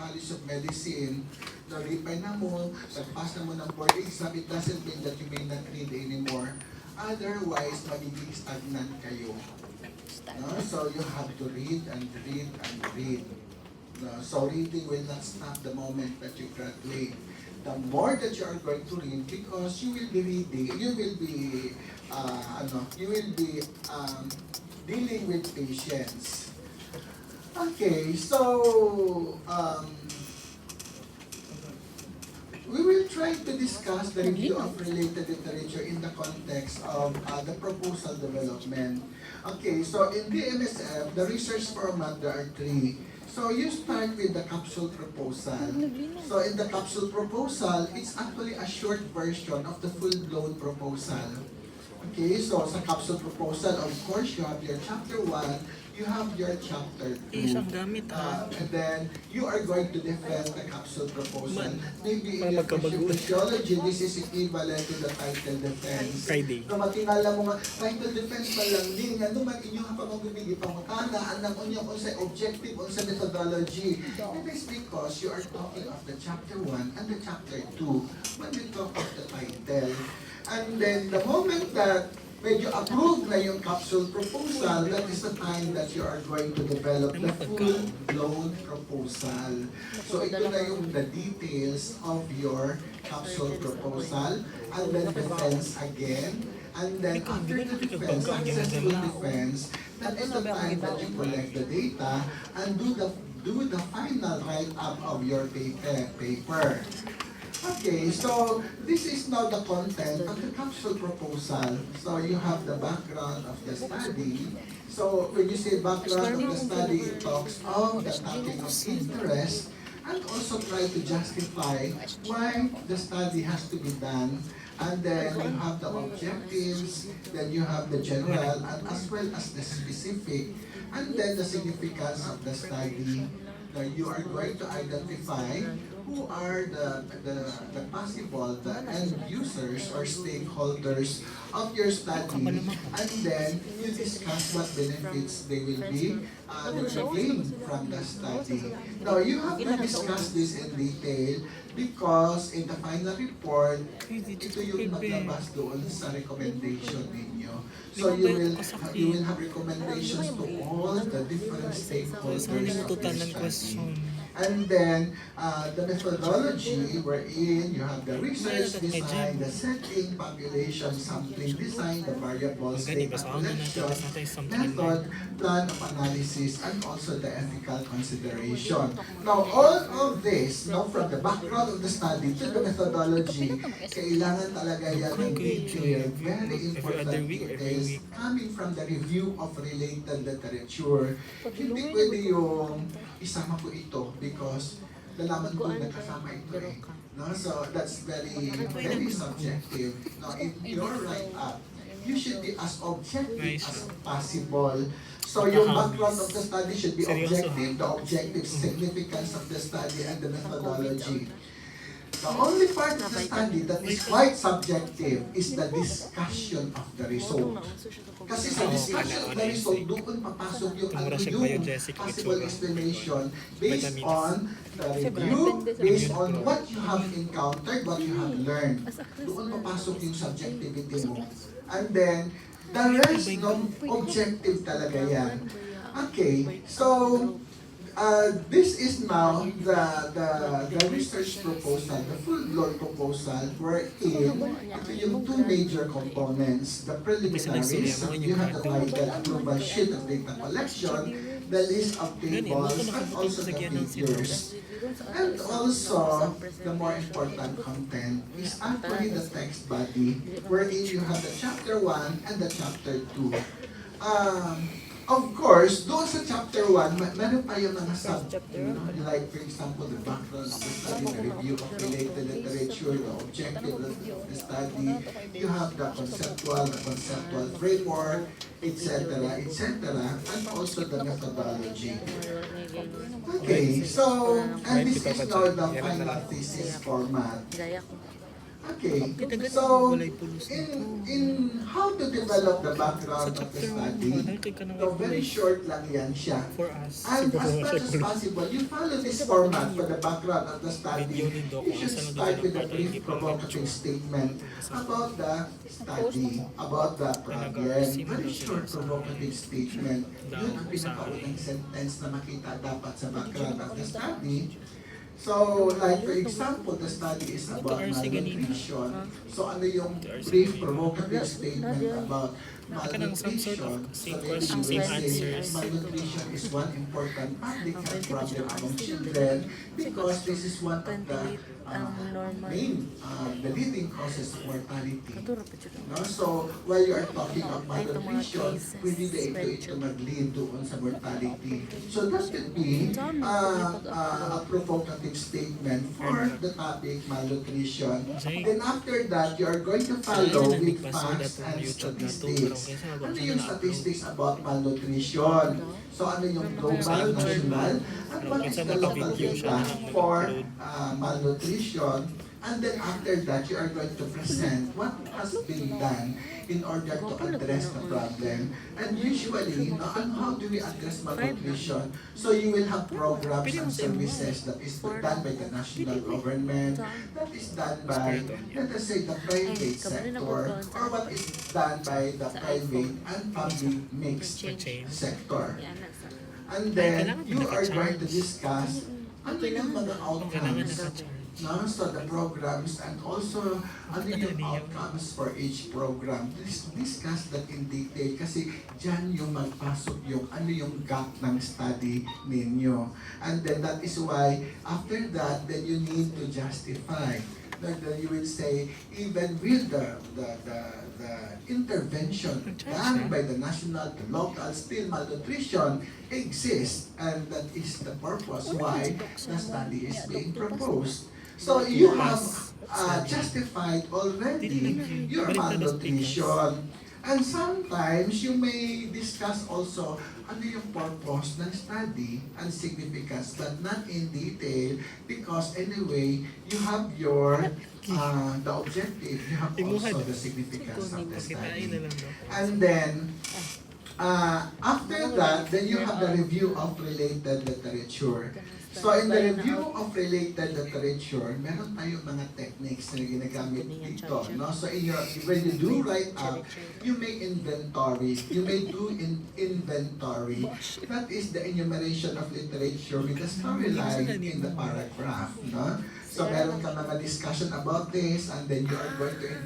College of Medicine, na-repay na mo, nag-pass na mo ng board exam, it doesn't mean that you may not read anymore. Otherwise, magiging stagnant kayo. No? So you have to read and read and read. No? So reading will not stop the moment that you graduate. The more that you are going to read, because you will be reading, you will be, dealing with patients. Okay, so we will try to discuss the review of related literature in the context of the proposal development. Okay, so in the MSF, the research format, there are three. So you start with the capsule proposal. So in the capsule proposal, it's actually a short version of the full-blown proposal. Okay, so sa capsule proposal, of course, you have your chapter 1, you have your chapter 2. And then, you are going to defend the capsule proposal. Maybe in your physiology, this is equivalent to the title defense. So, matinala mo nga, title defense pa lang din, nga naman inyong pamagubigi pangutana, anak unyo kung sa objective, kung sa methodology. It is because you are talking of the chapter 1 and the chapter 2 when we talk of the title. And then, the moment that medyo approve na yung capsule proposal, that is the time that you are going to develop the full-blown proposal. So, ito na yung the details of your capsule proposal, and then defense again, and then after the defense, successful defense, that is the time that you collect the data and do the final write-up of your paper. Okay, so this is now the content of the capsule proposal. So you have the background of the study. So when you say background of the study, it talks of the topic of interest and also try to justify why the study has to be done. And then you have the objectives, then you have the general, and as well as the specific, and then the significance of the study. Now you are going to identify who are the possible, the end users or stakeholders of your study, and then you discuss what benefits they will gain from the study. Now, you have to discuss this in detail because in the final report, ito yung maglabas doon sa recommendation ninyo. So you will have recommendations to all the different stakeholders of your study. And then, the methodology wherein you have the research design, the setting, population, sampling design, the variables, data collection, method, plan of analysis, and also the ethical consideration. Now, all of this, from the background of the study to the methodology, kailangan talaga yan ng detail, very important details coming from the review of related literature. Hindi pwede yung isama ko ito because nalaman ko nakasama ito eh. No? So that's very subjective. Now, in your write-up, you should be as objective as possible. So yung background of the study should be objective, the objective significance of the study, and the methodology. The only part of the study that is quite subjective is the discussion of the result. Kasi sa discussion of the result, doon papasok yung possible explanation based on the review, based on what you have encountered, what you have learned. Doon papasok yung subjectivity mo. And then, the rest, objective talaga yan. Okay, so, this is now the research proposal, the full-blown proposal, wherein ito yung two major components. The preliminaries, you have the title, approval sheet of data collection, the list of tables, and also the figures. And also, the more important content is actually the text body, wherein you have the chapter 1 and the chapter 2. Of course, doon sa chapter 1, meron pa yung mga like for example, the background of the study, the review of related literature, the objective of the study, you have the conceptual framework, etc., and also the methodology. Okay, so, and this is now the final thesis format. Okay, so in how to develop the background of the study, so very short lang yan siya. For us, And siguro as wala much as siya possible, you follow this format for the background of the study. Video ni Doc, You should asa na start doon with a ang part, brief hindi pa provocative nag-picture. statement about the study, about the problem. Very short provocative statement. Yun ang pinakaunang sentence na makita dapat sa background of the study. So, like for example, the study is about malnutrition. So, ano yung brief provocative statement about malnutrition? So, then you will say malnutrition is one important public health problem among children because this is one of the main, the leading causes of mortality. No? So, while you are talking of malnutrition, pwede na ito mag-lead doon sa mortality. So, that could be a provocative statement for the topic malnutrition. Then after that, you are going to follow with facts and statistics. Ano yung statistics about malnutrition? So, ano yung global, national, and what is the local data for malnutrition? And then after that, you are going to present what has been done in order to address the problem. And usually, on how do we address malnutrition? So you will have programs and services that is done by the national government, that is done by, let us say, the private sector, or what is done by the private and public mixed sector. And then, you are going to discuss ano yung mga outcomes, no? So the programs and also ano yung outcomes for each program. Discuss that in detail kasi dyan yung magpasok yung ano yung gap ng study ninyo. And then that is why after that, then you need to justify. Then you will say, even with the intervention done by the national, the local, still malnutrition exists, and that is the purpose why the study is being proposed. So you have justified already your malnutrition. And sometimes you may discuss also ano yung purpose ng study and significance, but not in detail because anyway, you have your the objective, you have also the significance of the study. And then, after that, then you have the review of related literature. So in the review of related literature, meron tayong mga techniques na ginagamit dito. No? So when you do write up, you may inventory. You may do inventory. That is the enumeration of literature with the storyline in the paragraph. No? So meron ka mga discussion about this, and then you are going to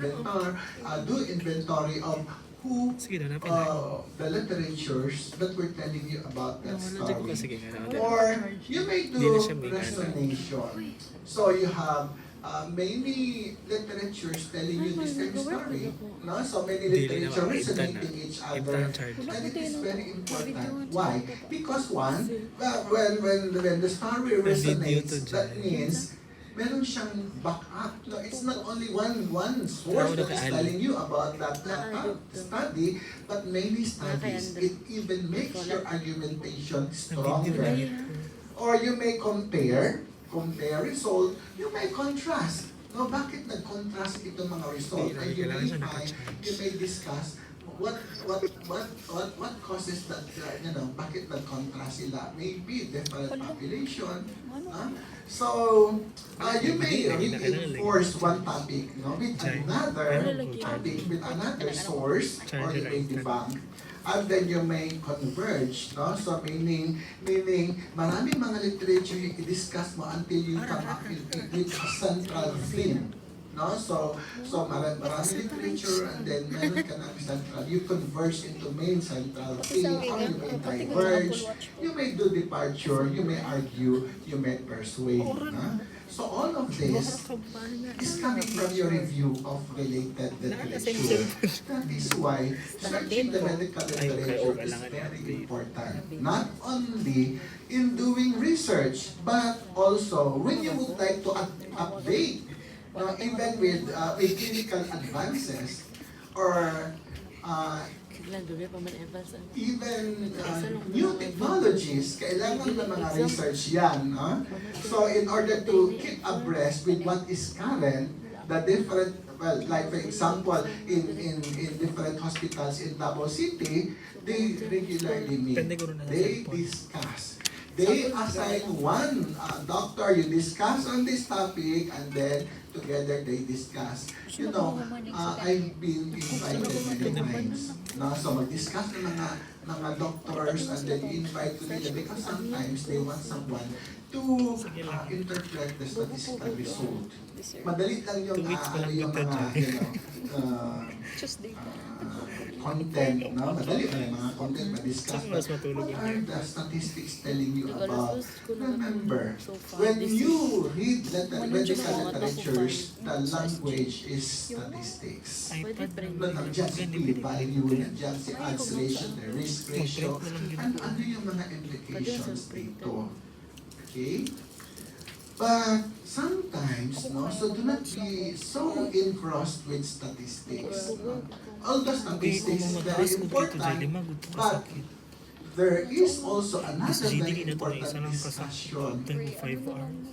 do inventory of who the literatures that were telling you about that story. Or you may do resonation. So you have many literatures telling you the same story. No? So many literature resonating each other. And it is very important. Why? Because one, when the story resonates, that means meron siyang backup. No, it's not only one source that is telling you about that study, but many studies. It even makes your argumentation stronger. Or you may compare result, you may contrast. No, bakit nag-contrast itong mga result? And you may find, you may discuss what causes that, bakit nag-contrast sila? Maybe different population. So, you may reinforce one topic with another topic, with another source, or you may debunk. And then you may converge, no? So meaning maraming mga literature yung i-discuss mo until you come up with a central theme. No? So maraming literature, and then meron ka ng central. You converge into main central theme, or you may diverge, you may do departure, you may argue, you may persuade. No? So all of this is coming from your review of related literature. That is why searching the medical literature is very important. Not only in doing research, but also when you would like to update, even with clinical advances, or even new technologies, kailangan ng mga research yan. So in order to keep abreast with what is current, the different, well, like for example, in different hospitals in Davao City, they regularly meet, they discuss. They assign one doctor, you discuss on this topic, and then together they discuss. You know, I've been invited many times. No? So mag-discuss ng mga doctors, and then you invite to nila because sometimes they want someone to interpret the statistical result. Madali lang yung, yung mga, you know, content, no? Madali lang yung mga content ma-discuss. But what are the statistics telling you about? Remember, when you read medical literatures, the language is statistics. Nandiyan si p-value, nandiyan si odds ratio, the risk ratio, and ano yung mga implications dito. Okay? But sometimes, no, so do not be so engrossed with statistics. No? Although statistics is very important, but there is also another very important discussion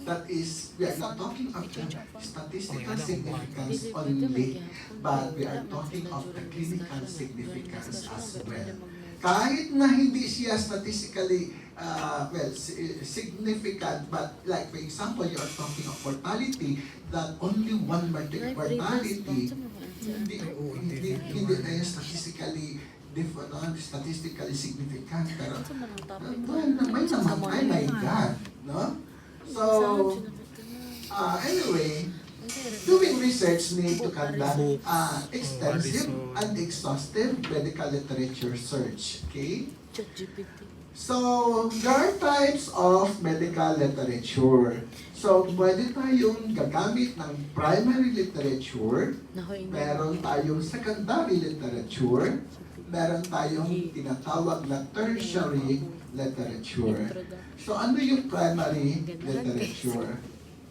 that is, we are not talking of the statistical significance only, but we are talking of the clinical significance as well. Kahit na hindi siya statistically significant, but like for example, you are talking of mortality, that only one mortality, hindi na yung statistically significant, pero well, may namatay, my God, no? So, anyway, doing research need to conduct extensive and exhaustive medical literature search, okay? So, there are types of medical literature. So, pwede tayong gagamit ng primary literature, meron tayong secondary literature, meron tayong tinatawag na tertiary literature. So, ano yung primary literature?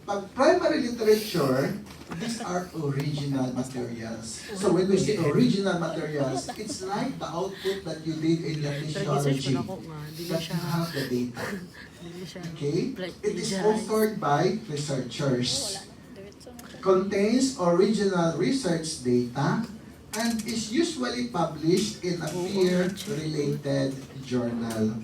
Pag primary literature, these are original materials. So when we say original materials, it's like the output that you did in your physiology, that you have the data. Okay? It is authored by researchers, contains original research data, and is usually published in a peer-related journal.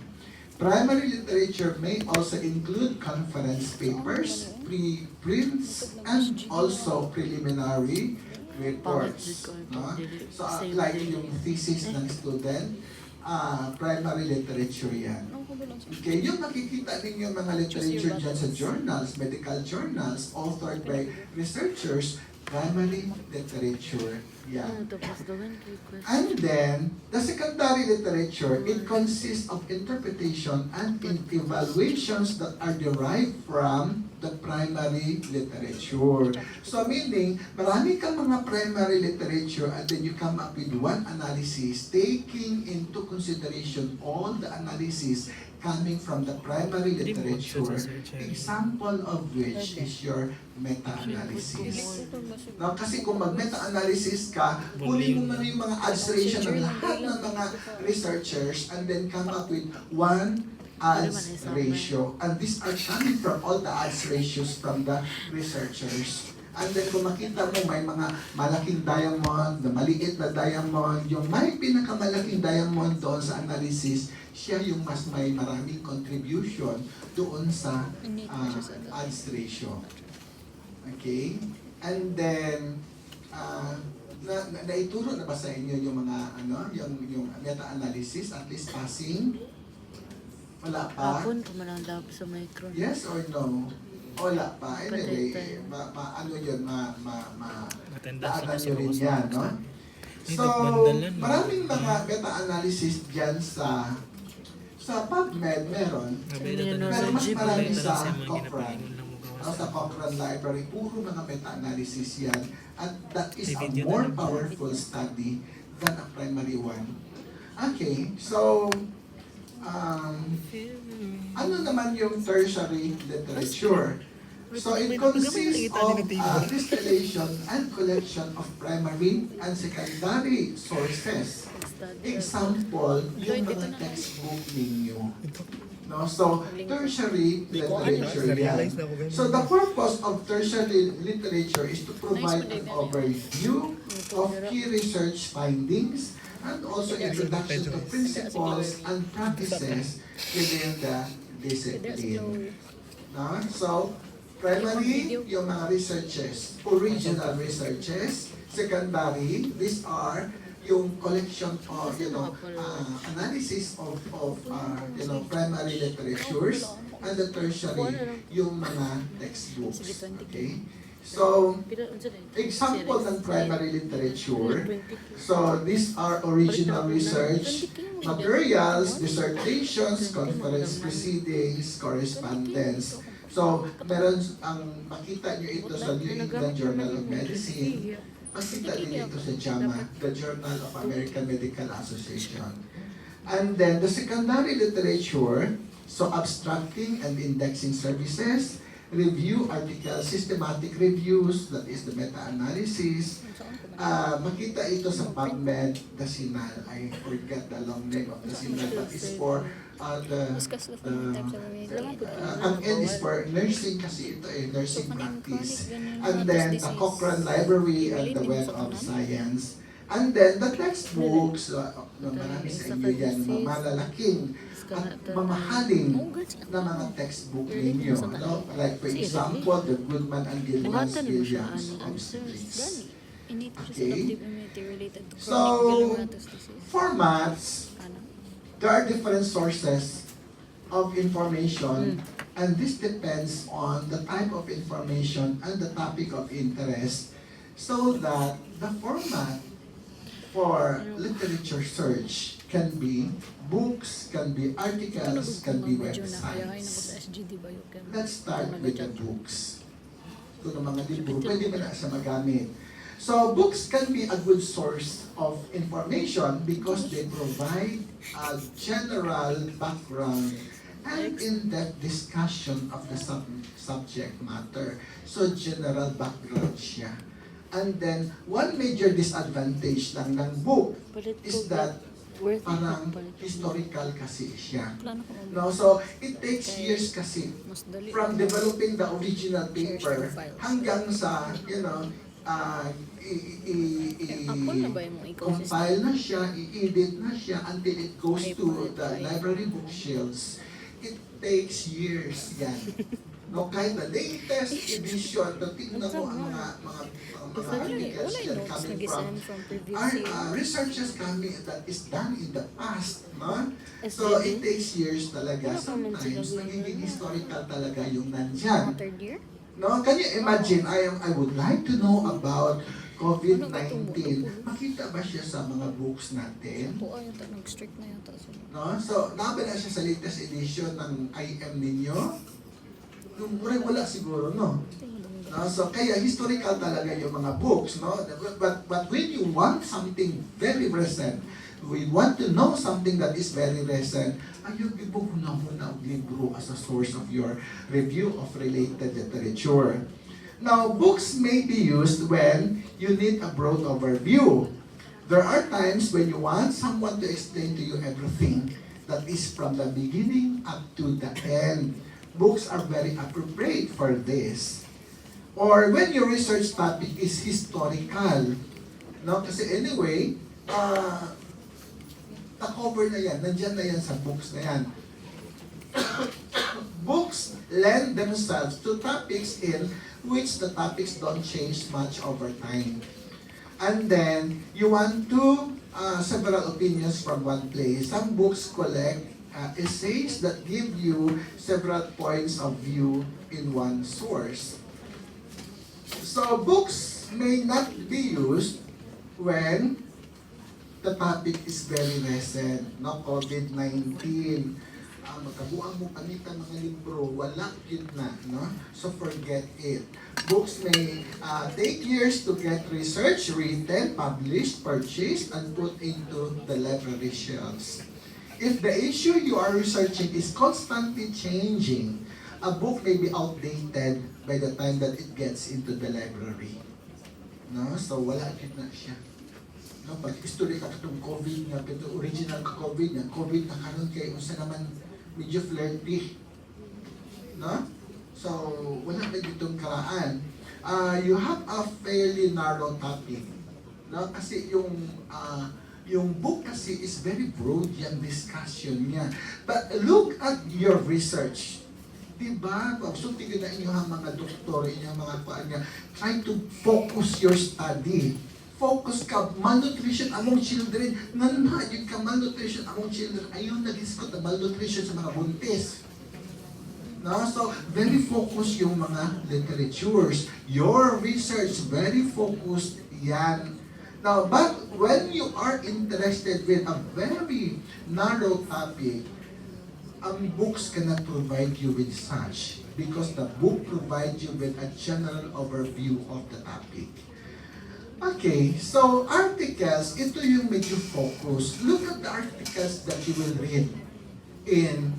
Primary literature may also include conference papers, preprints, and also preliminary reports. No? So, like yung thesis ng student, primary literature yan. Okay, yung makikita ninyo mga literature dyan sa journals, medical journals, authored by researchers, primary literature yan. And then, the secondary literature, it consists of interpretation and evaluations that are derived from the primary literature. So meaning, marami kang mga primary literature and then you come up with one analysis taking into consideration all the analysis coming from the primary literature, example of which is your meta-analysis. No, kasi kung mag-meta-analysis ka, kunin mo na yung mga odds ratio ng lahat ng mga researchers and then come up with one odds ratio. And these are coming from all the odds ratios from the researchers. And then kung makita mo may mga malaking diamond, na maliit na diamond, yung may pinakamalaking diamond doon sa analysis, siya yung mas may maraming contribution doon sa odds ratio. Okay? And then, naituro na ba sa inyo yung mga, yung meta-analysis, at least passing? Wala pa? Hapon, pumananda po sa micro. Yes or no? Wala pa. Anyway, ano yun, daanan nyo rin yan, no? So, maraming mga meta-analysis dyan sa PubMed meron. Pero mas marami sa Cochrane. Sa Cochrane Library, puro mga meta-analysis yan. At that is a more powerful study than a primary one. Okay, so, ano naman yung tertiary literature? So it consists of distillation and collection of primary and secondary sources. Example, yung mga textbook ninyo. No? So, tertiary literature yan. So, the purpose of tertiary literature is to provide an overview of key research findings and also introduction to principles and practices within the discipline. No? So, primary, yung mga researches, original researches. Secondary, these are yung collection of, analysis of primary literatures. And the tertiary, yung mga textbooks. Okay? So, example ng primary literature. So, these are original research materials, dissertations, conference proceedings, correspondence. So, meron ang makita nyo ito sa New England Journal of Medicine. Makita din ito sa JAMA, the Journal of American Medical Association. And then, the secondary literature, so abstracting and indexing services, review articles, systematic reviews, that is the meta-analysis. Makita ito sa PubMed, the CINAHL. I forget the long name of the CINAHL, but it's for ang N is for nursing kasi ito nursing practice. And then the Cochrane Library and the Web of Science. And then the textbooks, marami sa inyo yan, malalaking at mamahaling na mga textbook ninyo. No? Like for example, the Goodman and Gilman's Williams Obstetrics. Okay? So, formats, there are different sources of information, and this depends on the type of information and the topic of interest, so that the format for literature search can be books, can be articles, can be websites. Let's start with the books. Ito ng mga libro, pwede mo na siya magamit. So, books can be a good source of information because they provide a general background and in-depth discussion of the subject matter. So, general background siya. And then, one major disadvantage lang ng book is that parang historical kasi siya. No? So, it takes years kasi from developing the original paper hanggang sa, compile na siya, i-edit na siya until it goes to the library bookshelves. It takes years yan. No, kahit the latest edition, tingnan mo ang mga articles yan coming from researches coming that is done in the past. No? So, it takes years talaga. Sometimes, nagiging historical talaga yung nandyan. No, can you imagine, I would like to know about COVID-19. Makita ba siya sa mga books natin? No? So, nabala na siya sa latest edition ng IM ninyo? Wala siguro, no? No? So, kaya historical talaga yung mga books, no? But when you want something very recent, we want to know something that is very recent, ayun, ibuhuna-huna ang libro as a source of your review of related literature. Now, books may be used when you need a broad overview. There are times when you want someone to explain to you everything that is from the beginning up to the end. Books are very appropriate for this. Or when your research topic is historical. No? Kasi anyway, cover na yan, nandyan na yan sa books na yan. Books lend themselves to topics in which the topics don't change much over time. And then, you want to several opinions from one place. Some books collect essays that give you several points of view in one source. So, books may not be used when the topic is very recent, no? COVID-19. Magkabuang mo panita mga libro, wala yun na, no? So forget it. Books may take years to get research, written, published, purchased, and put into the library shelves. If the issue you are researching is constantly changing, a book may be outdated by the time that it gets into the library. No? So wala yun na siya. No, pag history ka itong COVID nga, pero original ka COVID nga, COVID na karon kay unsa naman medyo flirty. No? So, wala na ditong karaan. You have a fairly narrow topic. No? Kasi yung book kasi is very broad yung discussion niya. But look at your research. Diba? So, tignan na inyong mga doktor, inyong mga kuan niya. Try to focus your study. Focus ka, malnutrition among children. Yung ka malnutrition among children. Ayun, nag-discuss na malnutrition sa mga buntis. No? So, very focused yung mga literatures. Your research, very focused yan. Now, but when you are interested with a very narrow topic, books cannot provide you with such because the book provides you with a general overview of the topic. Okay, so articles, ito yung medyo focus. Look at the articles that you will read in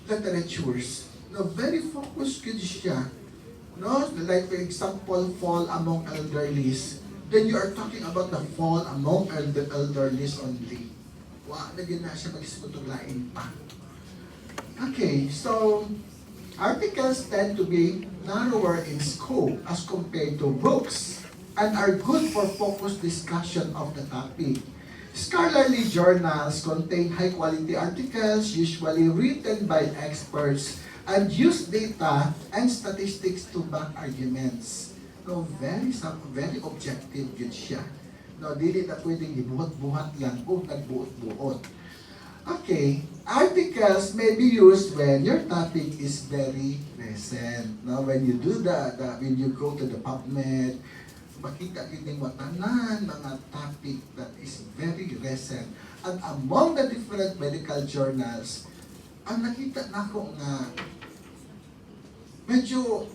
literatures. No, very focused good siya. No, like for example, fall among elderlies. Then you are talking about the fall among the elderlies only. Wow, nagyan na siya mag-isiputuglain pa. Okay, so articles tend to be narrower in scope as compared to books and are good for focused discussion of the topic. Scholarly journals contain high-quality articles, usually written by experts, and use data and statistics to back arguments. No, very objective yun siya. No, dili na pwedeng ibuhat-buhat lang kung nagbuot-buot. Okay, articles may be used when your topic is very recent. No, when you do when you go to the PubMed, makita kining watanan mga topic that is very recent. And among the different medical journals, ang nakita nako nga medyo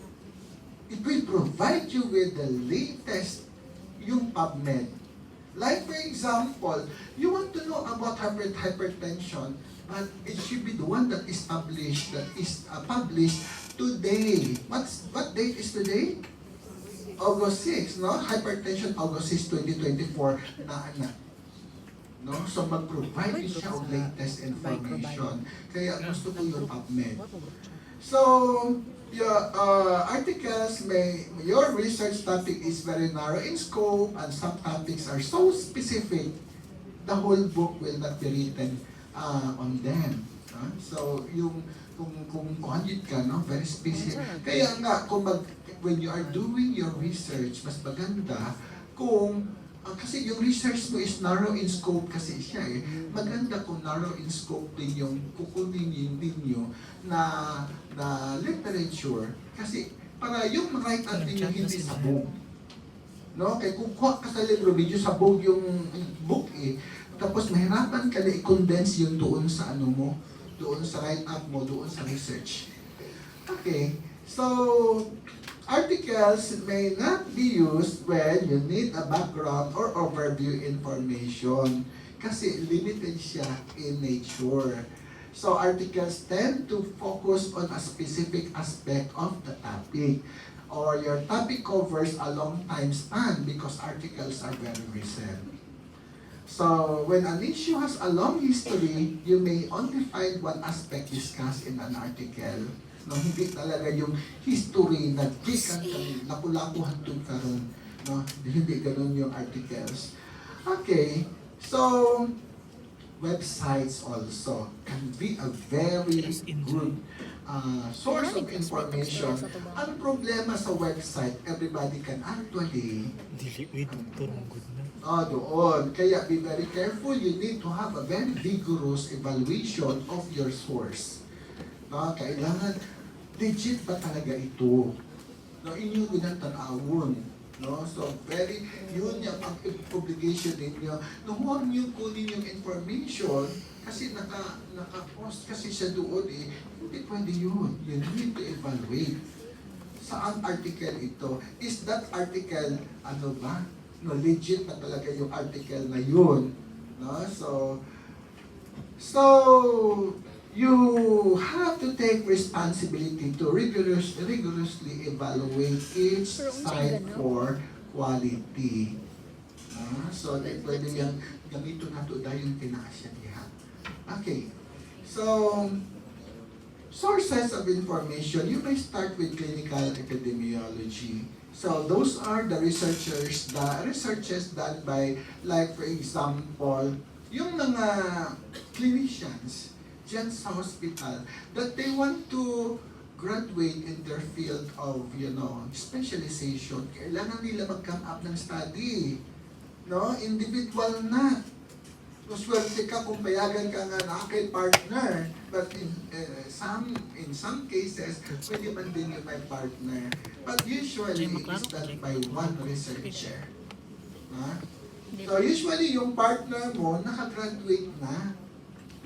it will provide you with the latest yung PubMed. Like for example, you want to know about hypertension, but it should be the one that is published today. What date is today? August 6, no? Hypertension, August 6, 2024, na. No? So, mag-provide siya of latest information. Kaya gusto ko yung PubMed. So, your articles your research topic is very narrow in scope and some topics are so specific, the whole book will not be written on them. So, kung conjugate ka, no? Very specific. Kaya nga, when you are doing your research, mas maganda kung, kasi yung research mo is narrow in scope kasi siya eh. Maganda kung narrow in scope din yung kukunin ninyo na literature. Kasi para yung write-up ninyo hindi sabog. No? Kaya kung kuha ka sa libro, medyo sabog yung book eh. Tapos mahirapan ka na i-condense yung doon sa ano mo, doon sa write-up mo, doon sa research. Okay, so articles may not be used when you need a background or overview information kasi limited siya in nature. So articles tend to focus on a specific aspect of the topic or your topic covers a long time span because articles are very recent. So when an issue has a long history, you may only find one aspect discussed in an article. No, hindi talaga yung history na gikan lapu-lapuhan to karon, no, hindi ganoon yung articles. Okay, so websites also can be a very good source of information. Ang problema sa website, everybody can actually doon. Kaya be very careful. You need to have a very vigorous evaluation of your source. No, kailangan legit ba talaga ito? No, inyo ginatan-awon. No, so yun yung publication ninyo. No, huwag nyo kunin yung information kasi naka-post kasi siya doon eh. Hindi pwede yun. You need to evaluate. Saan article ito? Is that article, ano ba? No, legit na talaga yung article na yun. No, so you have to take responsibility to rigorously evaluate each site for quality. So, pwede yan, gamito na ito dahil yung tinaas yan diha. Okay. So, sources of information, you may start with clinical epidemiology. So those are the researchers, the researches done by, like for example, yung mga clinicians dyan sa hospital that they want to graduate in their field of, specialization. Kailangan nila mag-come up ng study. No? Individual na. Swerte ka kung payagan ka nga na kay partner. But in some cases, pwede man din yung may partner. But usually, it's done by one researcher. So usually, yung partner mo, nakagraduate na.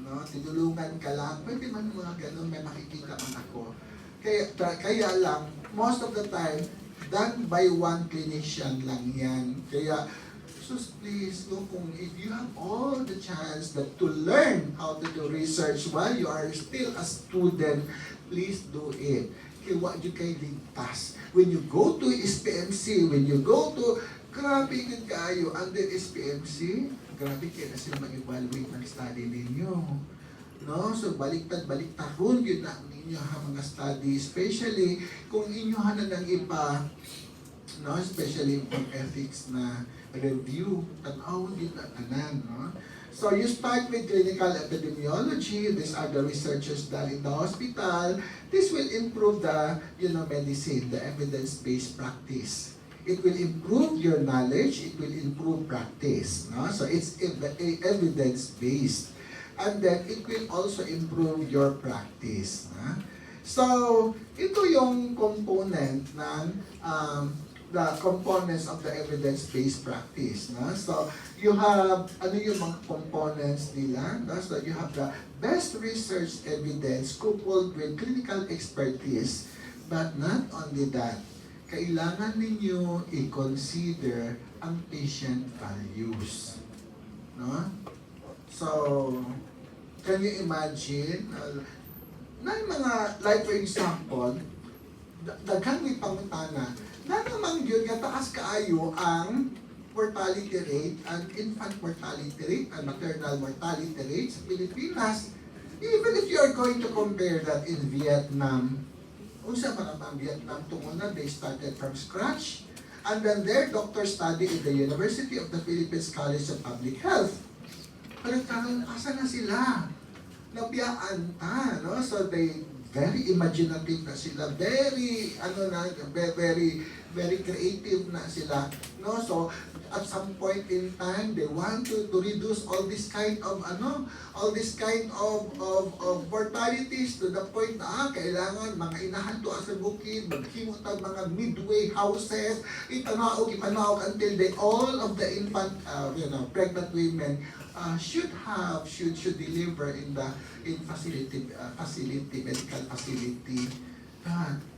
No? Tinulungan ka lang. Pwede man mga ganun, may makikita man ako. Kaya lang, most of the time, done by one clinician lang yan. Kaya, so please, kung if you have all the chance that to learn how to do research while you are still a student, please do it. Kaya wag you kay ligtas. When you go to SPMC, when you go to, grabe yun kayo, under SPMC, grabe kayo na sila mag-evaluate ng study ninyo. No? So baliktad-baliktarun yun na ninyo ha mga study, especially kung inyo na ng iba, no? Especially kung ethics na review, tanaw din na tanan, no? So you start with clinical epidemiology. These are the researchers done in the hospital. This will improve the, medicine, the evidence-based practice. It will improve your knowledge. It will improve practice, no? So it's evidence-based, and then it will also improve your practice. No? So ito yung component ng the components of the evidence-based practice. No? So, you have, yung mga components nila? No? So, you have the best research evidence coupled with clinical expertise. But not only that, kailangan ninyo i-consider ang patient values. No? So, can you imagine, na mga, like for example, daghan may pangutana, na naman yun, kataas kaayo ang mortality rate, ang infant mortality rate, ang maternal mortality rate sa Pilipinas. Even if you are going to compare that in Vietnam, unsa man ang Vietnam tungo na, they started from scratch, and then their doctor study in the University of the Philippines College of Public Health. Pero karon asa na sila? Nabiyaan ta, no? So they very imaginative na sila, very creative na sila, no? So at some point in time they want to reduce all this kind of mortalities to the point na kailangan mga inahan to sa bukid, maghimot ang mga midway houses, ipanawag until all of the infant pregnant women should deliver in medical facility.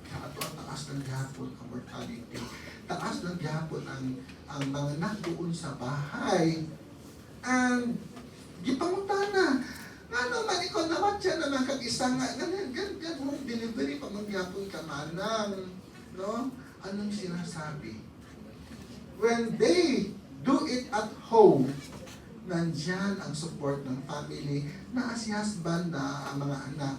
Ato ang taas ng gihapon ang mortality. Taas ng gihapon ang mga nagdoon sa bahay. And gipangutana, man ikaw naman siya naman kag-isa nga, gan home delivery pa mangyapon ka manang, no? Anong sinasabi? When they do it at home, nandyan ang support ng family, na si husband, na ang mga anak.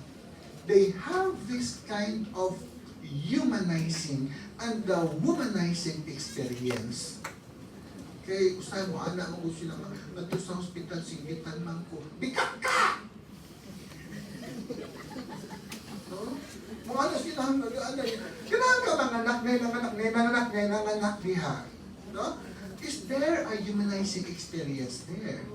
They have this kind of humanizing and the womanizing experience. Kay usay mo, anak mo gusto naman, nandito sa hospital, singitan man ko, bikak ka! No? Mga anak sila, kailangan ka nanganak diha. No? Is there a humanizing experience there?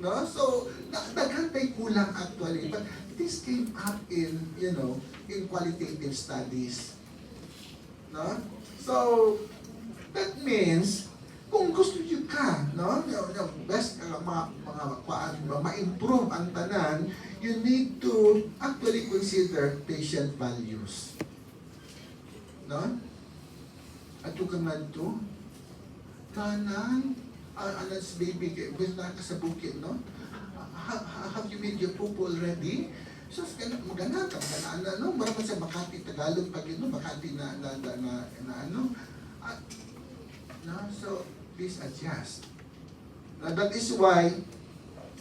No? So, daghantay kulang actually, but this came up in, in qualitative studies. No? So, that means, kung gusto nyo ka, no? Best, ma-improve ang tanan, you need to actually consider patient values. No? At yung kamad to, kanang, anas baby, with na ka sa bukid, no? Have you made your poop already? So, maganda ka, no? Marami sa Makati, Tagalog, pag yun, Makati na ano. No? So, please adjust. That is why,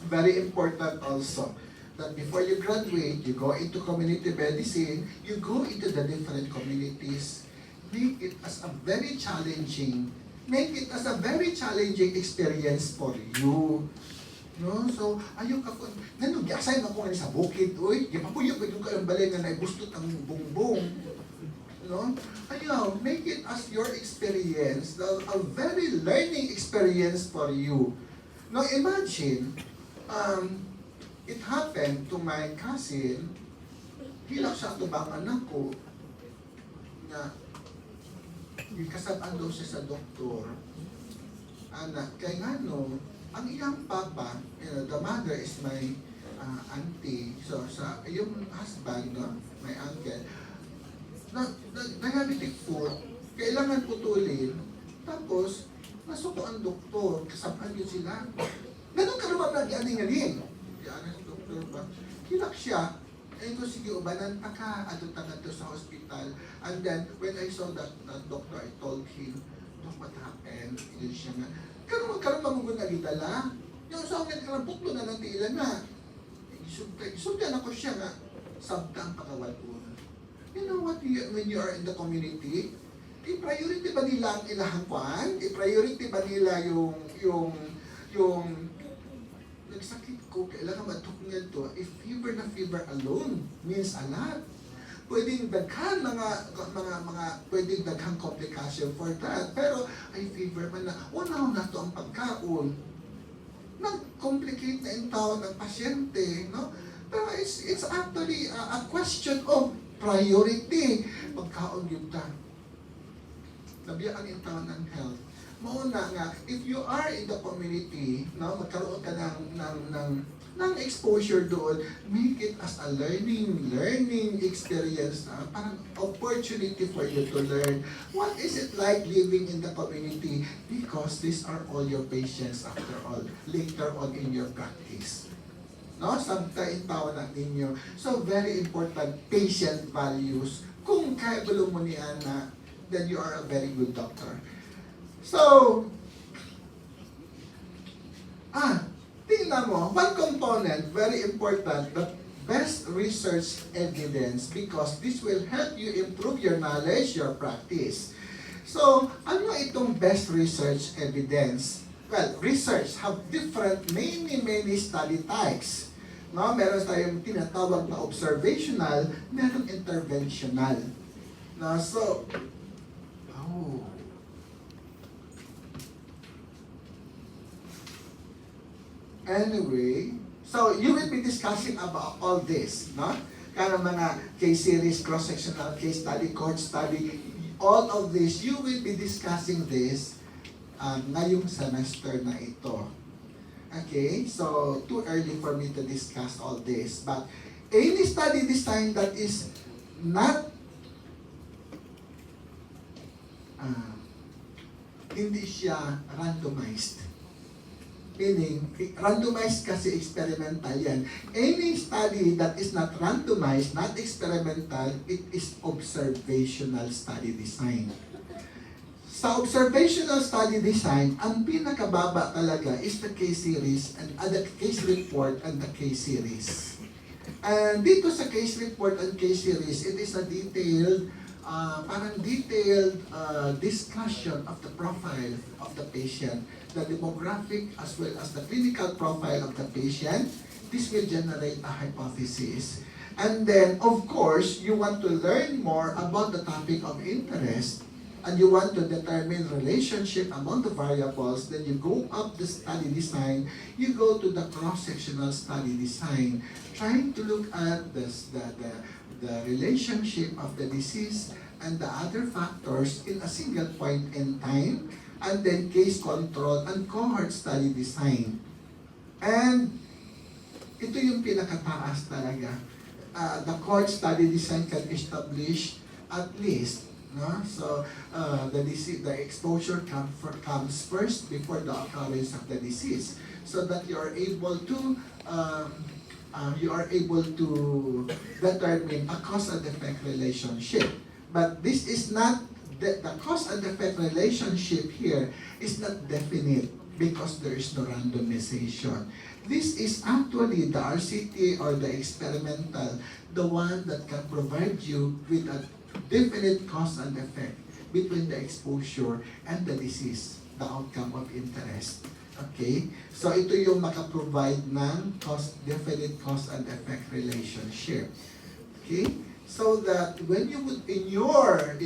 very important also, that before you graduate, you go into community medicine, you go into the different communities. Make it as a very challenging experience for you. No? So, ayaw ka po, assign ako nga sa bukid, uy, gipapuyo ko yung balay nga naibustot ang bongbong. No? Ayaw, make it as your experience, a very learning experience for you. Now, imagine, it happened to my cousin, hilak siya ito bang anak ko, na kasabaan daw siya sa doktor, anak, kaya nga no, ang iyang papa, the mother is my auntie, so sa yung husband, no, my uncle, diabetic foot, kailangan putulin, tapos, nasuko ang doktor, kasabaan yun sila. Ganun ka naman nag-aning-aning. Kaya ang doktor ba? Hilak siya. Eh ko, sige, ubanan pa ka. Ato sa hospital. And then, when I saw that doctor, I told him, Dok, what happened? Yun siya nga. Karoon mamugun na gitala. Yung sa akin, karang putlo na ng tiilan na. Isultan ako siya nga. Sabta ang pakawal ko. You know what, when you are in the community, i-priority ba nila ang ilahang kwan? I-priority ba nila yung nagsakit ko, kailangan matukngan to, if fever na fever alone means a lot. Pwedeng daghan pwedeng daghang complication for that. Pero ay fever man na, unaw na to ang pagkaon. Nag-complicate na yung tao ng pasyente, no? Pero it's actually a question of priority. Pagkaon yun ta. Nabiyaan yung tao ng health. Mauna nga, if you are in the community, no, magkaroon ka ng exposure doon, make it as a learning experience, parang opportunity for you to learn. What is it like living in the community? Because these are all your patients after all, later on in your practice. No, sabta tao na ninyo. So very important, patient values. Kung kaya bulong mo ni Ana, then you are a very good doctor. So, tingnan mo, one component, very important, the best research evidence, because this will help you improve your knowledge, your practice. So, ano itong best research evidence? Well, research have many study types. No, meron tayong tinatawag na observational, meron interventional. No, so, anyway, so you will be discussing about all this, no? Kaya mga case series, cross-sectional case study, cohort study, all of this, you will be discussing this ngayong semester na ito. Okay, so too early for me to discuss all this, but any study design that is not hindi siya randomized. Meaning, randomized kasi experimental yan. Any study that is not randomized, not experimental, it is observational study design. Sa observational study design, ang pinakababa talaga is the case series and the case report and the case series. And dito sa case report and case series, it is a detailed discussion of the profile of the patient, the demographic as well as the clinical profile of the patient. This will generate a hypothesis. And then, of course, you want to learn more about the topic of interest, and you want to determine relationship among the variables. Then you go up the study design, you go to the cross-sectional study design, trying to look at the relationship of the disease and the other factors in a single point in time, and then case control and cohort study design. And ito yung pinakataas talaga. The cohort study design can establish at least, no? So the exposure comes first before the occurrence of the disease, so that you are able to determine a cause and effect relationship. But this is not, the cause and effect relationship here is not definite because there is no randomization. this is actually the RCT or the experimental, the one that can provide you with a definite cause and effect between the exposure and the disease, the outcome of interest. Okay? So ito yung makaprovide ng definite cause and effect relationship. Okay? So that when you would, in your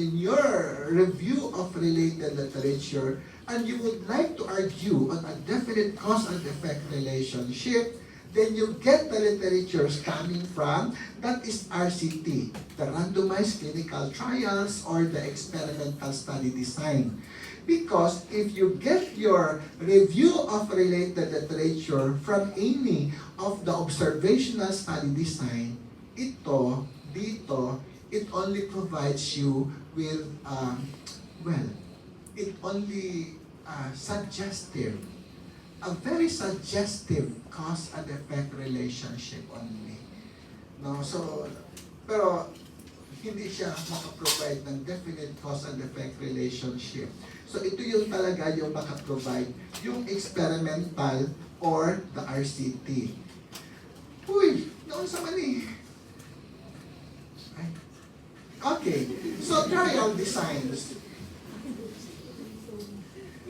review of related literature, and you would like to argue on a definite cause and effect relationship, then you get the literatures coming from, that is RCT, the randomized clinical trials or the experimental study design. Because if you get your review of related literature from any of the observational study design, dito, it only provides you with, it only suggestive, a very suggestive cause and effect relationship only. No, so, pero hindi siya makaprovide ng definite cause and effect relationship. So ito yung talaga yung makaprovide yung experimental or the RCT. Uy, noon sa mali. Okay, so trial designs.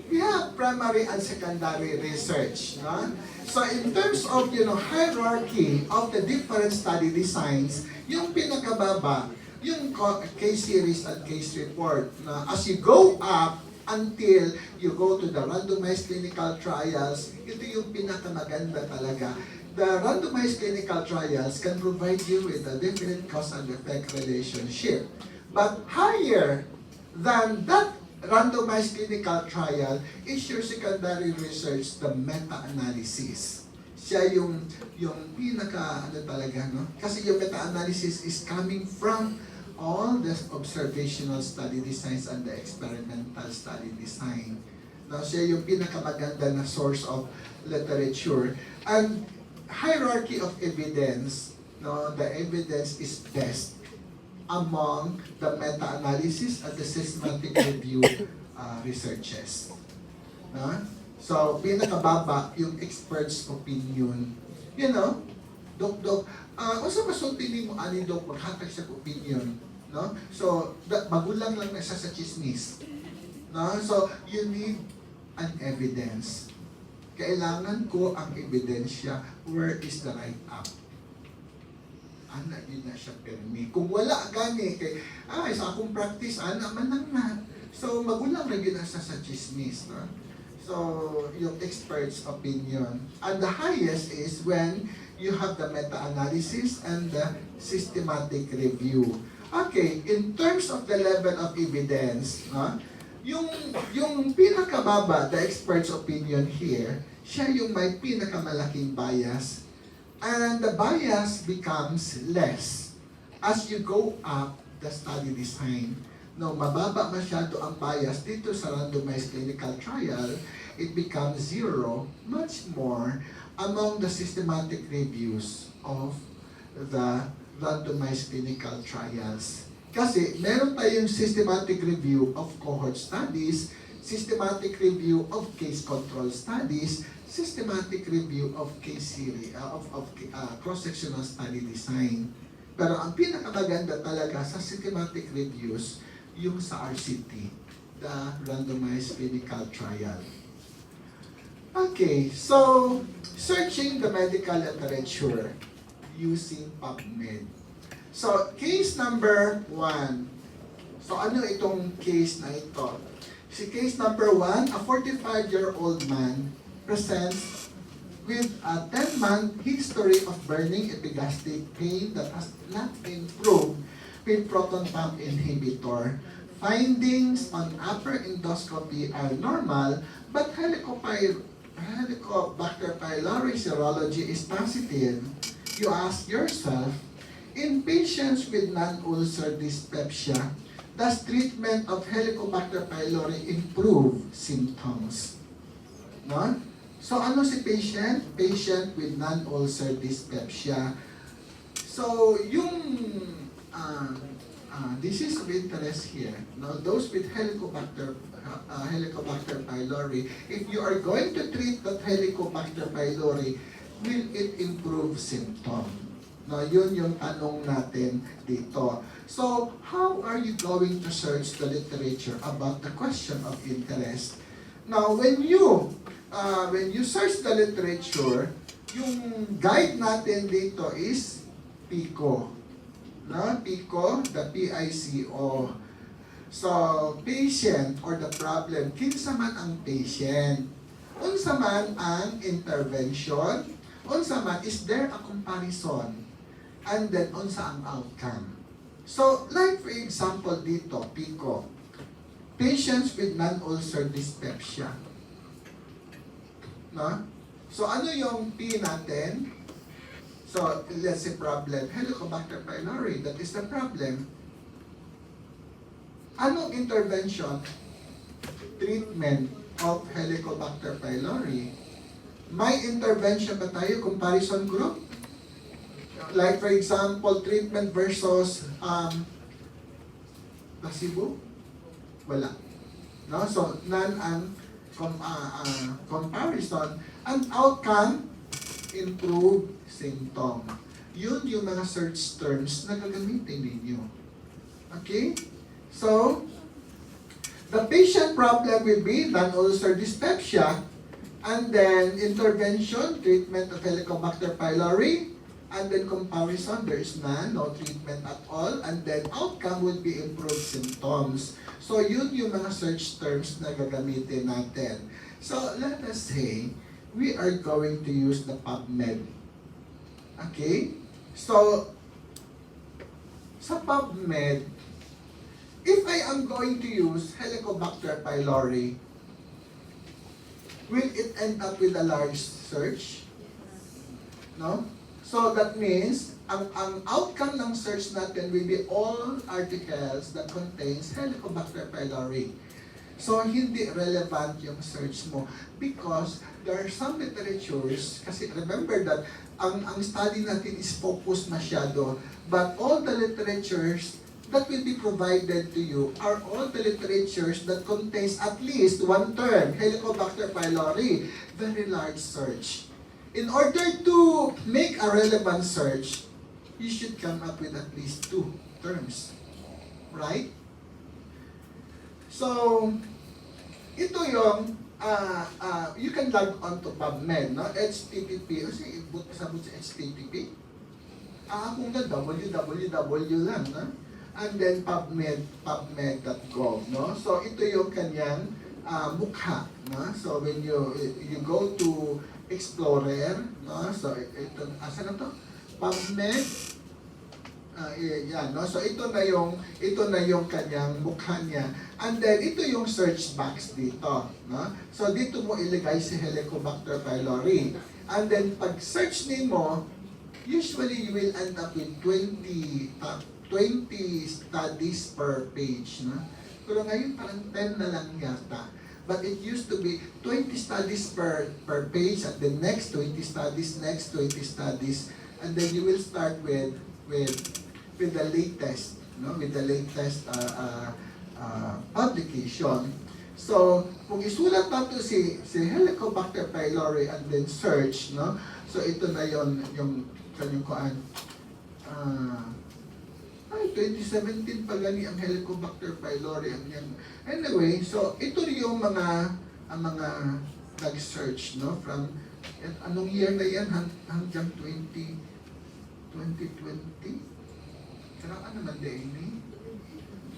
We have primary and secondary research. No? So in terms of hierarchy of the different study designs, yung pinakababa, yung case series and case report. Na as you go up until you go to the randomized clinical trials, ito yung pinakamaganda talaga. The randomized clinical trials can provide you with a definite cause and effect relationship. But higher than that randomized clinical trial is your secondary research, the meta-analysis. Siya yung pinaka talaga, no? Kasi yung meta-analysis is coming from all the observational study designs and the experimental study design. No, siya yung pinakamaganda na source of literature. And hierarchy of evidence, no, the evidence is best among the meta-analysis and the systematic review researches. No? So, pinakababa yung expert's opinion. Dok, unsa masulti mo ani dok maghatag sa opinion, no? So, magulang lang na siya sa chismis. No? So, you need an evidence. Kailangan ko ang ebidensya, where is the write-up? Yun na siya permi. Kung wala gani, sa akong practice, man lang na. So, magulang na yun sa chismis. No? So, yung expert's opinion. And the highest is when you have the meta-analysis and the systematic review. Okay, in terms of the level of evidence, no? Yung pinakababa, the expert's opinion here, siya yung may pinakamalaking bias. And the bias becomes less as you go up the study design. No, mababa masyado ang bias dito sa randomized clinical trial, it becomes zero, much more among the systematic reviews of the randomized clinical trials. Kasi meron tayong systematic review of cohort studies, systematic review of case control studies, systematic review of case series, cross-sectional study design. Pero ang pinakamaganda talaga sa systematic reviews, yung sa RCT, the randomized clinical trial. Okay, so searching the medical literature using PubMed. So, case number 1. So, ano itong case na ito? Si case number 1, a 45-year-old man presents with a 10-month history of burning epigastric pain that has not improved with proton pump inhibitor. Findings on upper endoscopy are normal, but Helicobacter pylori serology is positive. You ask yourself, in patients with non-ulcer dyspepsia, does treatment of Helicobacter pylori improve symptoms? No? So ano si patient? Patient with non-ulcer dyspepsia. So disease of interest here, no? Those with Helicobacter pylori, if you are going to treat that Helicobacter pylori, will it improve symptom? No, yun yung tanong natin dito. So, how are you going to search the literature about the question of interest? Now, when you search the literature, yung guide natin dito is PICO. No? PICO, the P-I-C-O. So, patient or the problem, kinsa man ang patient. Unsa man ang intervention, unsa man is there a comparison, and then unsa ang outcome. So, like for example dito, PICO, patients with non-ulcer dyspepsia. No? So, ano yung P natin? So, let's say problem, Helicobacter pylori, that is the problem. Anong intervention? Treatment of Helicobacter pylori. May intervention ba tayo? Comparison group? Like for example, treatment versus placebo? Wala. No? So, none ang comparison. Ang outcome, improve symptom. Yun yung mga search terms na gagamitin ninyo. Okay? So, the patient problem will be non-ulcer dyspepsia, and then intervention, treatment of Helicobacter pylori, and then comparison, there is none, no treatment at all, and then outcome will be improved symptoms. So, yun yung mga search terms na gagamitin natin. So, let us say, we are going to use the PubMed. Okay? So, sa PubMed, if I am going to use Helicobacter pylori, will it end up with a large search? No? So that means, ang outcome ng search natin will be all articles that contains Helicobacter pylori. So, hindi relevant yung search mo because there are some literatures, kasi remember that ang study natin is focused masyado, but all the literatures that will be provided to you are all the literatures that contains at least one term, Helicobacter pylori, very large search. In order to make a relevant search, you should come up with at least 2 terms. Right? So, ito yung, you can log on to PubMed, no? HTTP, kasi sabot sa HTTP. Kung na www lang, no? And then pubmed.gov, no? So, ito yung kanyang mukha, no? So, when you go to Explorer, no? So, ito, asa na to? PubMed, yan, no? So, ito na yung kanyang mukha niya. And then, ito yung search box dito, no? So, dito mo ilagay si Helicobacter pylori. And then, pag search mo, usually you will end up with 20 studies per page, no? Pero ngayon parang 10 na lang yata. But it used to be 20 studies per page, at the next 20 studies, next 20 studies, and then you will start with the latest, no? With the latest publication. So, kung isulat nato si Helicobacter pylori and then search, no? So, ito na yung kanyang kuan. 2017 pa gani ang Helicobacter pylori ang yan. Anyway, so ito yung mga nag-search, no, from anong year na yan hanggang 2020. Karang ano man din,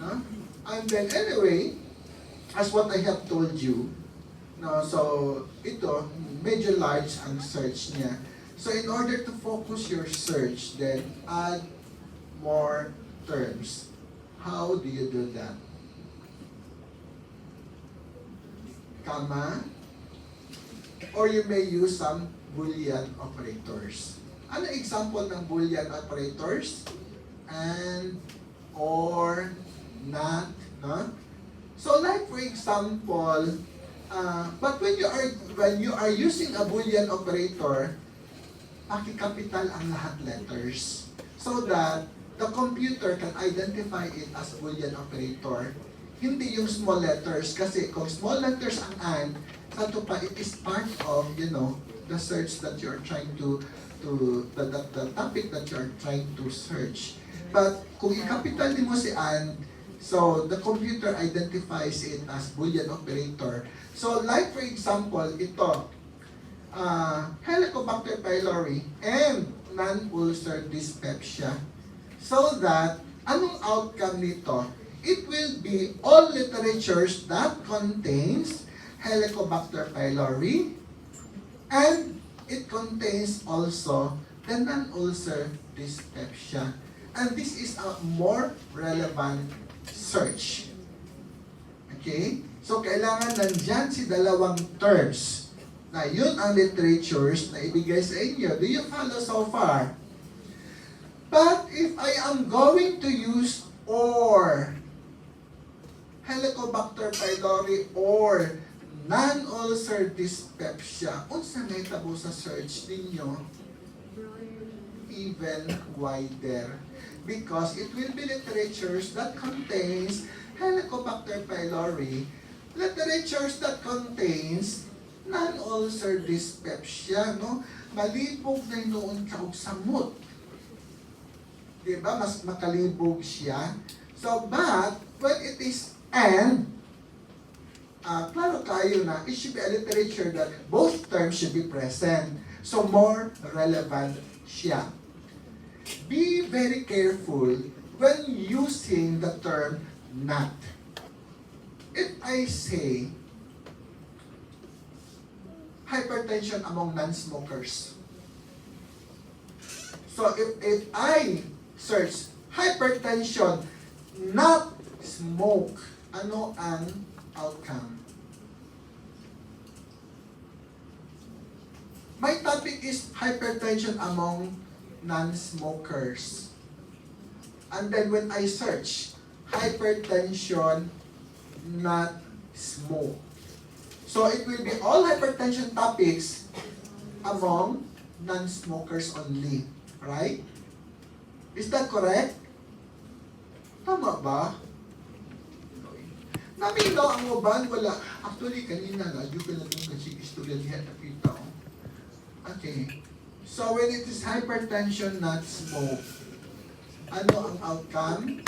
no? And then anyway, as what I have told you, no, so ito medyo large ang search niya. So in order to focus your search, then add more terms. How do you do that? Comma, or you may use some Boolean operators. Ano example ng Boolean operators? And, or, not, no? So like for example, but when you are using a Boolean operator, paki-capital ang lahat letters so that the computer can identify it as Boolean operator. hindi yung small letters. Kasi kung small letters ang and, sa to pa, it is part of, the search that you're trying the topic that you're trying to search. But kung i-capital mo si and, so the computer identifies it as Boolean operator. So like for example, ito, Helicobacter pylori and non-ulcer dyspepsia. So that, anong outcome nito? It will be all literatures that contains Helicobacter pylori and it contains also the non-ulcer dyspepsia. And this is a more relevant search. Okay? So, kailangan nandyan si dalawang terms na yun ang literatures na ibigay sa inyo. Do you follow so far? But if I am going to use or Helicobacter pylori or non-ulcer dyspepsia, unsa may tabo sa search ninyo? Even wider. Because it will be literatures that contains Helicobacter pylori, literatures that contains non-ulcer dyspepsia, no? Malibog na noon ka og samot. Diba? Mas makalibog siya. So, but, when it is and, klaro kayo na, it should be a literature that both terms should be present. So, more relevant siya. Be very careful when using the term not. If I say, hypertension among non-smokers. So, if I search hypertension, not smoke, ano ang outcome? My topic is hypertension among non-smokers. And then when I search, hypertension, not smoke. So it will be all hypertension topics among non-smokers only. Right? Is that correct? Tama ba? Naminaw ang uban, wala. Actually, kanina na, yung pinagong kasi istorya niya nakita ko. Okay. So, when it is hypertension, not smoke, ano ang outcome?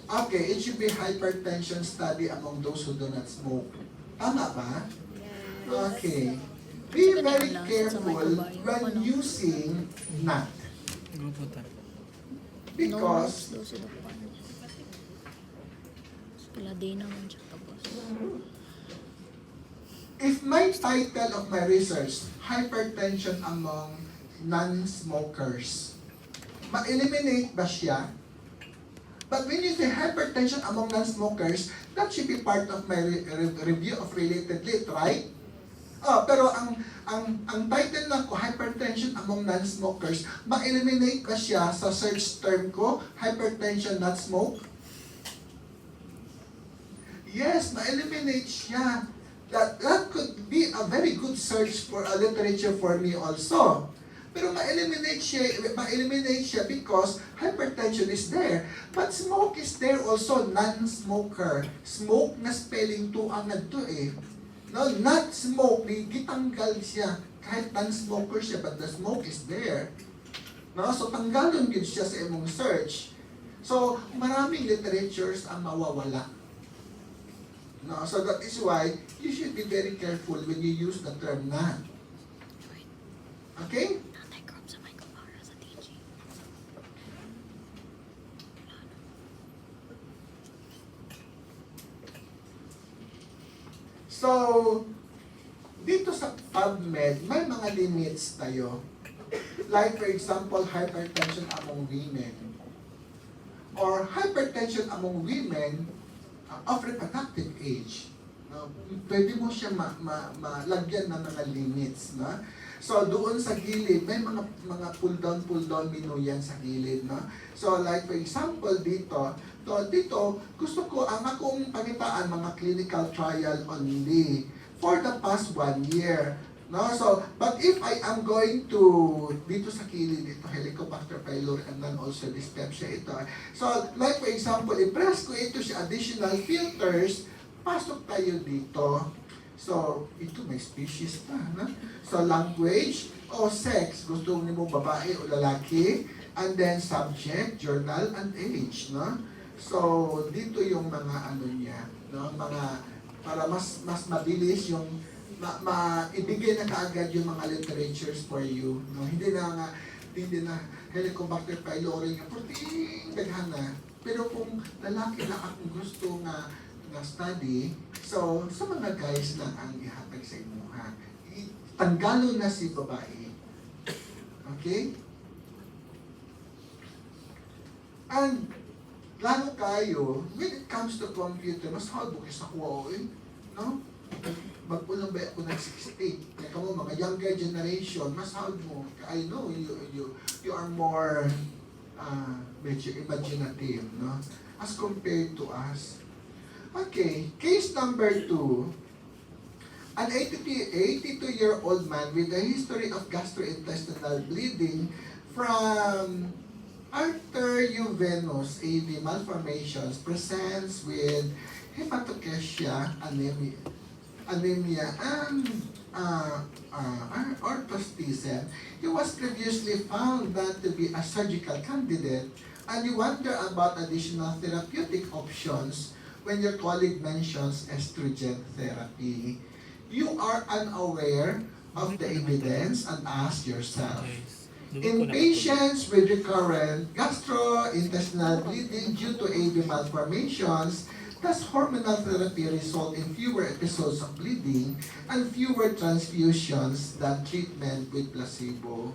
Okay, it should be hypertension study among those who do not smoke. Tama ba? Okay. Be very careful when using not. Because if my title of my research, hypertension among non-smokers, ma-eliminate ba siya? But when you say hypertension among non-smokers, that should be part of my review of related lit, right? Oh, pero ang title na ko, hypertension among non-smokers, ma-eliminate ba siya sa search term ko, hypertension not smoke? Yes, ma-eliminate siya. That could be a very good search for a literature for me also. Pero ma-eliminate siya because hypertension is there. But smoke is there also, non-smoker. Smoke na spelling to ang nagto eh. No, not smoke, gitanggal siya. Kahit non-smoker siya, but the smoke is there. No, so tanggalon yun siya sa imong search. So, maraming literatures ang mawawala. No, so that is why you should be very careful when you use the term not. Okay? So, dito sa PubMed, may mga limits tayo. Like for example, hypertension among women. Or hypertension among women of reproductive age. No? Pwede mo siya malagyan ng mga limits. No? So, doon sa gilid, may mga pull-down menu yan sa gilid. No? So, like for example, dito, gusto ko ang akong panitaan mga clinical trial only for the past 1 year. No? So, but if I am going to, dito sa kilid, ito, Helicobacter pylori, and then also dyspepsia ito. So, like for example, i-press ko ito sa additional filters, pasok tayo dito. So, ito may species pa, no? So, language o sex, gusto mo babae o lalaki, and then subject, journal, and age, no? So, dito yung mga ano niya, no? Mga, para mas mabilis yung ibigay na kaagad yung mga literatures for you, no? Hindi na Helicobacter pylori nga puting daghan na. Pero kung lalaki na akong gusto nga study, so sa mga guys lang ang ihatag sa inyo, ha. Tanggalo na si babae. Okay? And lalo kayo, when it comes to computer, mas hard book sa kuha, no? Magpulang ba ako ng 60? Kaya kamo, mga younger generation, mas hard mo. I know you are more medyo imaginative, no? As compared to us. Okay, case number 2. An 82-year-old man with a history of gastrointestinal bleeding from arteriovenous AV malformations presents with hepatocasia, anemia, and orthostism. He was previously found not to be a surgical candidate, and you wonder about additional therapeutic options when your colleague mentions estrogen therapy. You are unaware of the evidence and ask yourself, in patients with recurrent gastrointestinal bleeding due to AV malformations, does hormonal therapy result in fewer episodes of bleeding and fewer transfusions than treatment with placebo?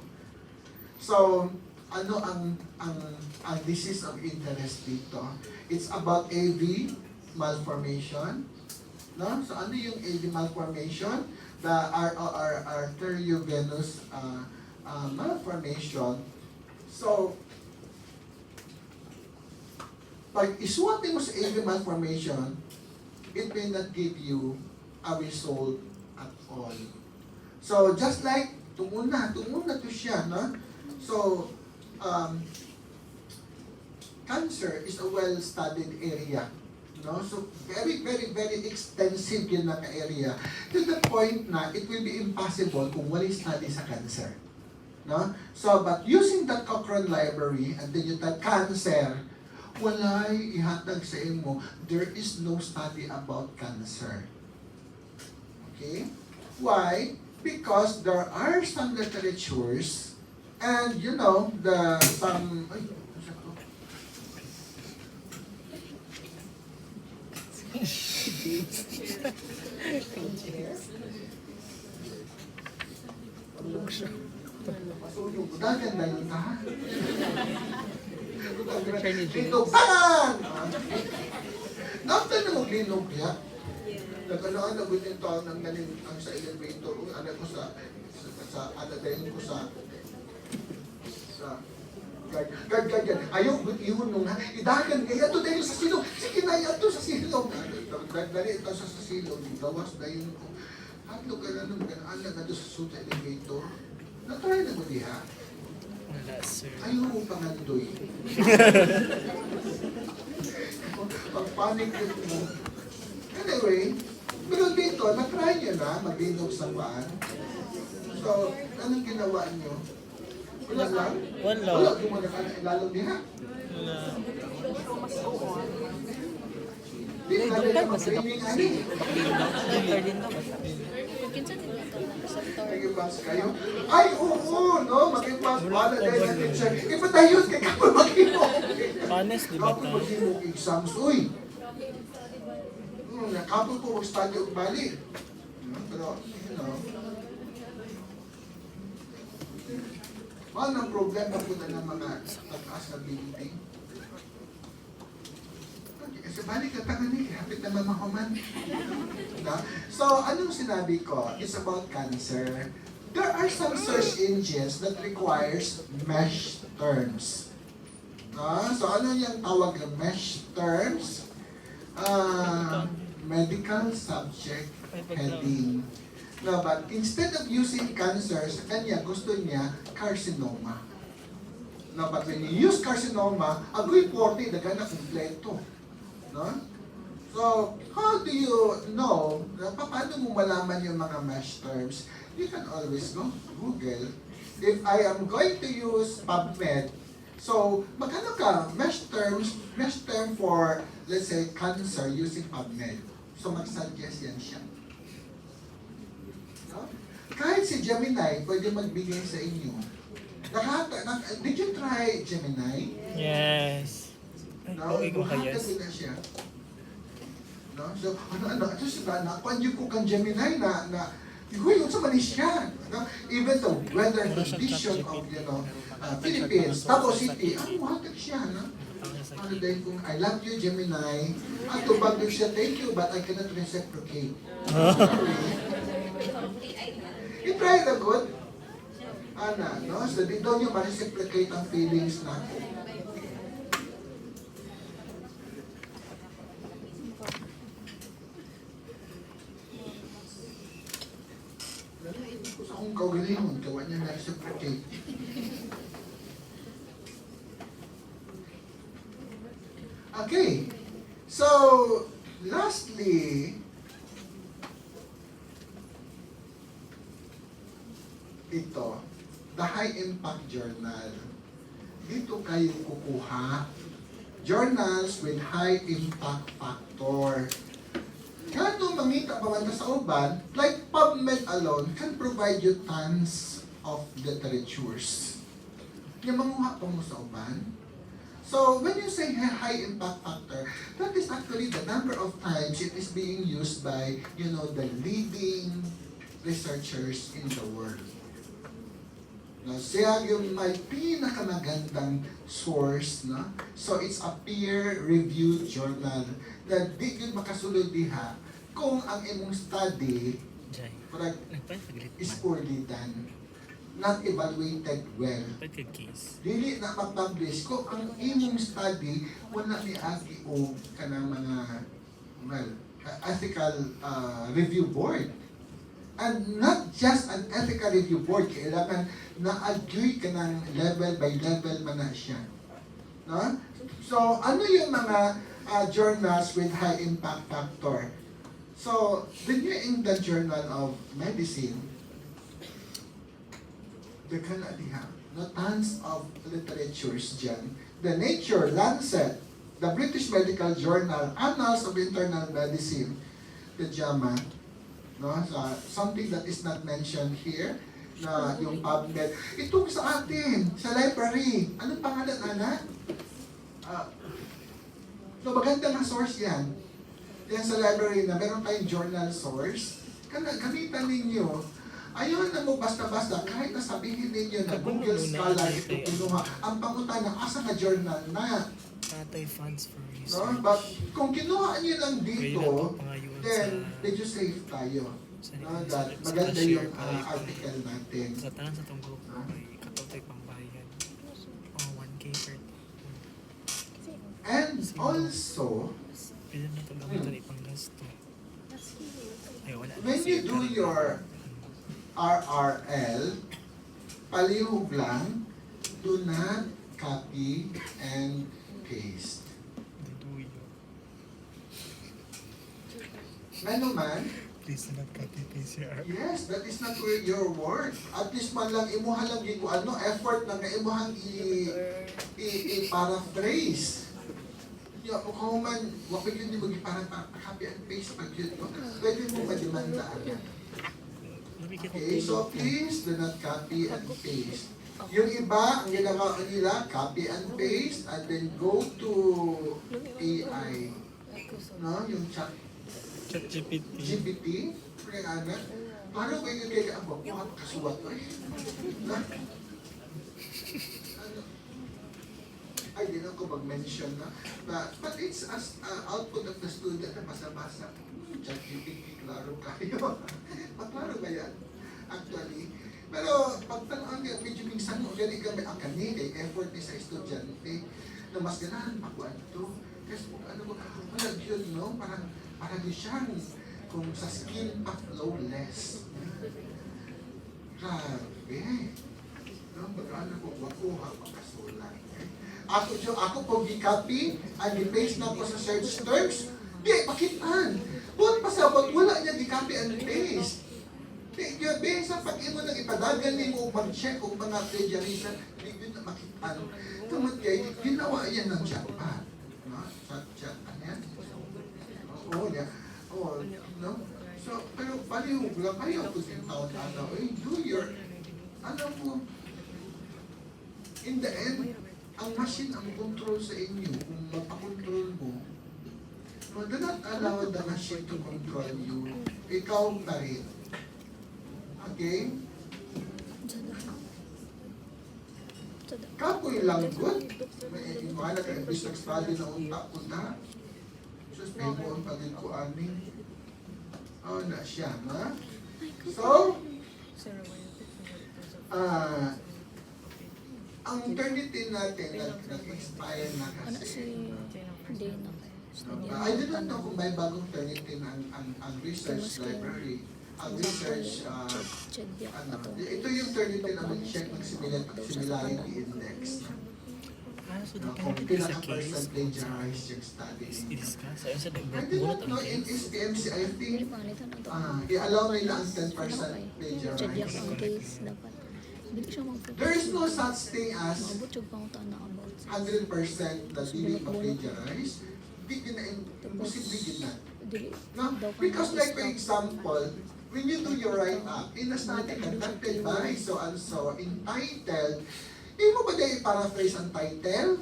So, ano ang disease of interest dito? It's about AV malformation. No? So, ano yung AV malformation? The arteriovenous malformation. So, pag isuwate mo sa AV malformation, it may not give you a result at all. So, just like, tunguna to siya, no? So, cancer is a well-studied area. No? So, very extensive yun na area. To the point na, it will be impossible kung wala study sa cancer. No? So, but using that Cochrane library, and then you type cancer, walay ihatag sa imo, there is no study about cancer. Okay? Why? Because there are some literatures, and you know, dagan na yun, ha? Linog, bang! After na maglinog niya, nagkanaan na butin taon ng nanin ang sa elevator, anak ko sa adadayin ko sa guard yan. Ayaw, ihon nung ha, idagan kaya ito dahil sa silong, sige na yan ito sa silong. Dali ito sa silong, gawas dahil ko. Hatlo ka na nung ganaan na ito sa suit elevator. Na-try na mo diha? Wala, sir. Ayaw mo pangandoy. Pag-panic yun mo. Anyway, pero dito, na-try nyo na maglinog sa paan. So, anong ginawa nyo? Wala lang? Wala. Wala, gumana ka na ilalong diha. Wala. Di na rin ang training ani. Doctor din naman. Kinsa din ito ng sector. Nag-ipas kayo? Ay, oo, no? Mag-ipas. Wala dahil sa teacher. Ipatayos kay kapag mag-imok. Honest, di ba Kapag to? mag-imok exams, uy. Nakapag po mag-study o balik. Pero, you know, ano ang problema po na ng mga tataas na building? Kasi balik ka tangan ni, hapit na mamahuman. So, anong sinabi ko? It's about cancer. There are some search engines that requires mesh terms. So, ano yung tawag ng mesh terms? Medical subject heading. No, but instead of using cancer, sa kanya gusto niya carcinoma. No, but when you use carcinoma, agoy 40, daga na kumpleto. No? So, how do you know, paano mo malaman yung mga mesh terms? You can always go Google. If I am going to use PubMed, so magkano ka mesh term for, let's say, cancer using PubMed. So mag-suggest yan siya. No? Kahit si Gemini, pwede magbigay sa inyo. Did you try Gemini? Yes. Ay, No? okay ko ka, yes. Buhatan na siya. No? So, ito siya na, kung ko kang Gemini na, huy, yun sa Malaysia. No? Even the weather condition of, Philippines, Davao City, buhatan siya, no? Ano dahil kung I love you, Gemini, at tubag din siya, thank you, but I cannot reciprocate. Sorry. You try the good. No? So, di daw niyo ma-reciprocate ang feelings natin. Sa akong kaugalingon, kawan niya na-reciprocate. Okay. So, lastly, ito, the High Impact Journal. Dito kayo kukuha journals with high impact factor. Kano mangita pa man sa uban, like PubMed alone can provide you tons of literatures. Yung manguha pa mo sa uban. So, when you say high impact factor, that is actually the number of times it is being used by, the leading researchers in the world. No, siya yung may pinakamagandang source, no? So it's a peer-reviewed journal na di yun makasulod diha kung ang imong study Jay. parang Nagpapaglit is man. poorly done, not evaluated well. Pagka-case. Dili na mag-publish kung ang imong study wala ni agi o kanang mga ethical review board. And not just an ethical review board, kailangan na-agree ka ng level by level man na siya. No? So, ano yung mga journals with high impact factor? So, the New England Journal of Medicine, daghan na diha, no, tons of literatures dyan. The Nature, Lancet, the British Medical Journal, Annals of Internal Medicine, the JAMA, no, something that is not mentioned here, na yung PubMed. Itong sa atin, sa library. Anong pangalan, anak? So, maganda na source yan. Yan sa library na meron tayong journal source. Gamitan ninyo. Ayaw na mo basta-basta, kahit na sabihin ninyo na Google Scholar ito kinuha, ang pangutan ng asa na journal na. Tatay funds for research. No? But kung kinuha nyo lang dito, Kaya na to pangayuan then sa- medyo safe tayo. No? That sa maganda share yung pa. article natin. Sa tanan sa tong grupo, may katawtay pang bayan. 1K per. And also, Pwede na ito gamitan ipang gasto. Ay, wala. when you do your RRL, palihog lang, do not copy and paste. Duduyo. Ano man, Please do not copy PCR. yes, that is not your work. At least man lang imuha lang yung effort na imuhang i-paraphrase. Kung man, wapag yun di parang copy and paste pag yun, pwede mo madimanda agad. Okay, so please do not copy and paste. Yung iba, ang ginagawa nila, copy and paste, and then go to AI. No? Yung chat ChatGPT. GPT, kaya ano, paano kayo kaya abang mga kasuwat ko eh? Na? Ano? Ay, di na ako mag-mention na. But it's as output of the student na basa-basa. ChatGPT, klaro kayo. Maklaro ba yan? Actually. Pero pag tanong nga, medyo minsan mo, gani kami ang kay effort ni sa estudyante, na mas ganahan pa ko ano to. Kasi ano ko, wala yun, no? Parang di siyang kung sa skill pa flawless. Grabe. No, magkano ko makuha makasulat. Ako po gi-copy and gi-paste na ko sa search terms. Di, pakitaan. Buwan pasabot, wala niya gi-copy and paste. Di, gabi, sa pag-imo nang ipadagan ni mo mag-check kung mga plagiarism, di yun na makitaan. Tungkol kay, ginawa yan ng chatpad. No? Chat, ano yan? Oo, niya. Oo, no? So, pero pareho ko din taon ano, do your, ano mo, in the end, ang machine ang control sa inyo, kung mapakontrol mo, no, do not allow the machine to control you. Ikaw pa rin. Okay? Kapoy lang good. May mga naka-imbis nag-study na unta-unta. Sus, may buong pagin ko aning. Oh, na siya, ha? So, ang Turnitin natin nag-expire na Ano kasi. si Dana? I didn't know kung may bagong Turnitin ang research library. Ang research, ito yung Turnitin na mag-check ng similarity index. So No, the kung candidate is a pinaka-percent case plagiarized yung study ninyo. i-discuss. Ayun sa I nagbulat did not ang know in case. SPMC, I think, Hindi pangalitan na ito. i-allow nila ang 10% Chadyak plagiarized. ang case dapat. Hindi siya mag-focus. There is no such thing as Mabot yung pangutan na about. 100% na dili ma-plagiarize. Di yun na, imposible yun na. Dili. No? Because like for example, when you do your write-up, in a study conducted by so-and-so, entitled, di mo ba dahil paraphrase ang title?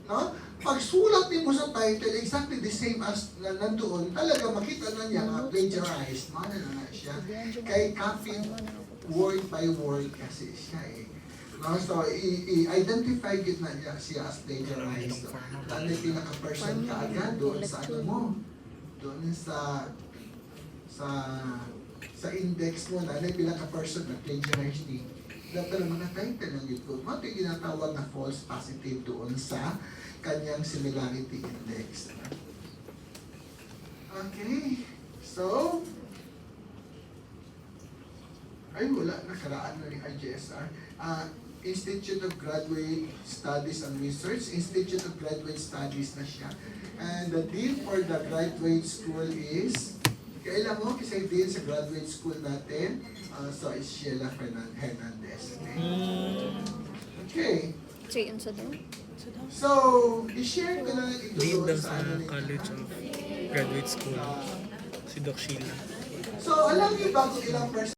No? Pag sulat mo sa title, exactly the same as na nandoon, talaga makita na niya nga plagiarized. Ano na siya? Kay copied word by word kasi siya eh. No? So, i-identify yun na niya siya as plagiarized. Lalo pinaka-person ka agad doon sa ano mo. Doon sa index mo, lalo pinaka-person na plagiarized ni. Pero mga title ng YouTube, ito yung ginatawag na false positive doon sa kanyang similarity index. Okay. So, ay wala, nakaraan na ni IGSR. Institute of Graduate Studies and Research, Institute of Graduate Studies na siya. And the dean for the graduate school is, kailan mo kasi dean sa graduate school natin, so is Sheila Hernandez. Okay. Say, ano sa daw? So, i-share ko na ito Dean daw doon sa sa ano College of Graduate School. Si Doc Sheila. So, alam niyo bago ilang